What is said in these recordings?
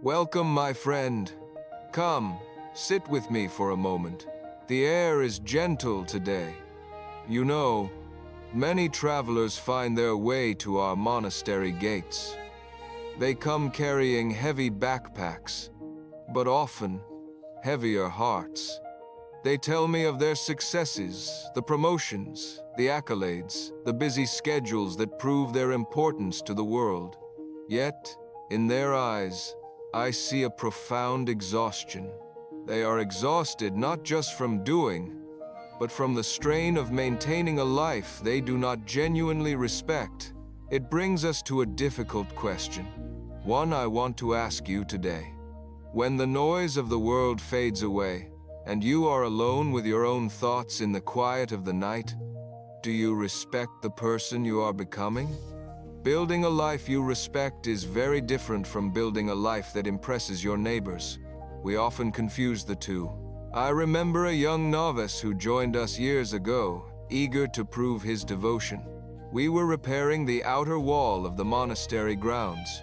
Welcome, my friend. Come, sit with me for a moment. The air is gentle today. You know, many travelers find their way to our monastery gates. They come carrying heavy backpacks, but often heavier hearts. They tell me of their successes, the promotions, the accolades, the busy schedules that prove their importance to the world. Yet, in their eyes, I see a profound exhaustion. They are exhausted not just from doing, but from the strain of maintaining a life they do not genuinely respect. It brings us to a difficult question, one I want to ask you today. When the noise of the world fades away, and you are alone with your own thoughts in the quiet of the night, do you respect the person you are becoming? Building a life you respect is very different from building a life that impresses your neighbors. We often confuse the two. I remember a young novice who joined us years ago, eager to prove his devotion. We were repairing the outer wall of the monastery grounds.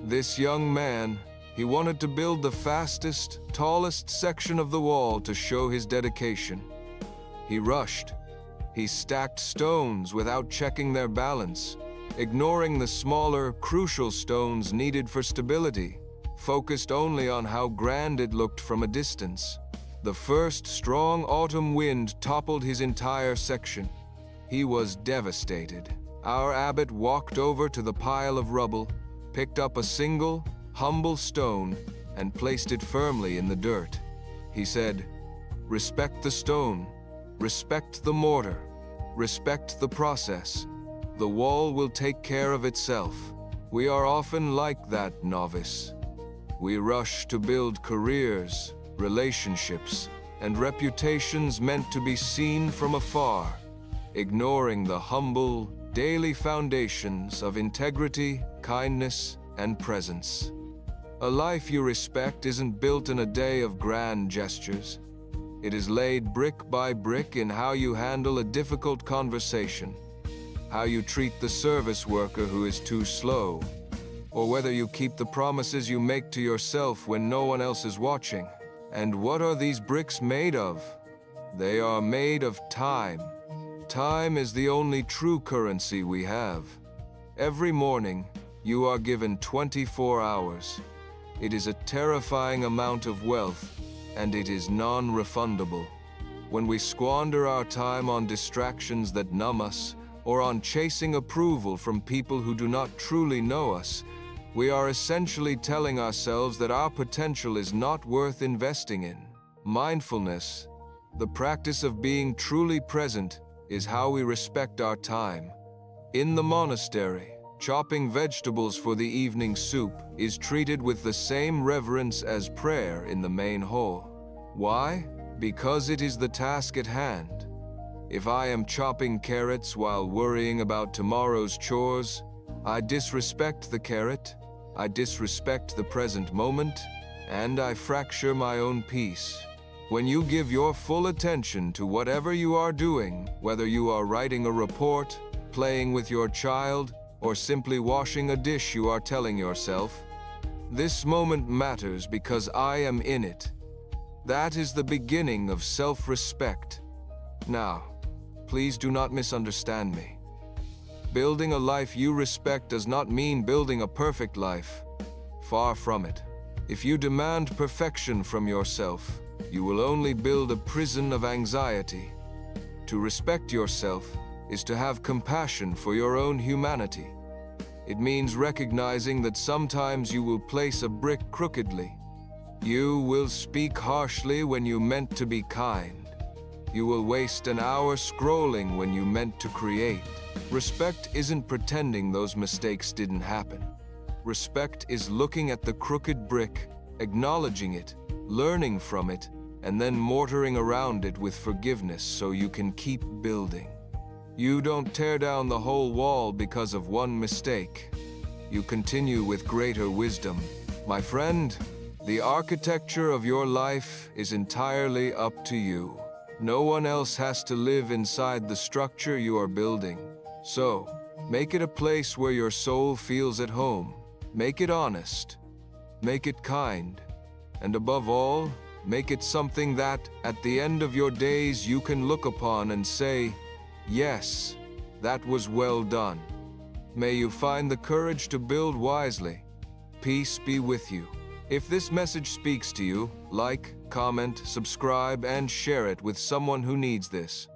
This young man, he wanted to build the fastest, tallest section of the wall to show his dedication. He rushed. He stacked stones without checking their balance, ignoring the smaller, crucial stones needed for stability, focused only on how grand it looked from a distance. The first strong autumn wind toppled his entire section. He was devastated. Our abbot walked over to the pile of rubble, picked up a single, humble stone, and placed it firmly in the dirt. He said, "Respect the stone, respect the mortar, respect the process. The wall will take care of itself." We are often like that novice. We rush to build careers, relationships, and reputations meant to be seen from afar, ignoring the humble, daily foundations of integrity, kindness, and presence. A life you respect isn't built in a day of grand gestures. It is laid brick by brick in how you handle a difficult conversation, how you treat the service worker who is too slow, or whether you keep the promises you make to yourself when no one else is watching. And what are these bricks made of? They are made of time. Time is the only true currency we have. Every morning, you are given 24 hours. It is a terrifying amount of wealth, and it is non-refundable. When we squander our time on distractions that numb us, or on chasing approval from people who do not truly know us, we are essentially telling ourselves that our potential is not worth investing in. Mindfulness, the practice of being truly present, is how we respect our time. In the monastery, chopping vegetables for the evening soup is treated with the same reverence as prayer in the main hall. Why? Because it is the task at hand. If I am chopping carrots while worrying about tomorrow's chores, I disrespect the carrot, I disrespect the present moment, and I fracture my own peace. When you give your full attention to whatever you are doing, whether you are writing a report, playing with your child, or simply washing a dish, you are telling yourself, "This moment matters because I am in it." That is the beginning of self-respect. Now, please do not misunderstand me. Building a life you respect does not mean building a perfect life. Far from it. If you demand perfection from yourself, you will only build a prison of anxiety. To respect yourself is to have compassion for your own humanity. It means recognizing that sometimes you will place a brick crookedly. You will speak harshly when you meant to be kind. You will waste an hour scrolling when you meant to create. Respect isn't pretending those mistakes didn't happen. Respect is looking at the crooked brick, acknowledging it, learning from it, and then mortaring around it with forgiveness so you can keep building. You don't tear down the whole wall because of one mistake. You continue with greater wisdom. My friend, the architecture of your life is entirely up to you. No one else has to live inside the structure you are building. So, make it a place where your soul feels at home. Make it honest. Make it kind. And above all, make it something that, at the end of your days, you can look upon and say, "Yes, that was well done." May you find the courage to build wisely. Peace be with you. If this message speaks to you, like, comment, subscribe, and share it with someone who needs this.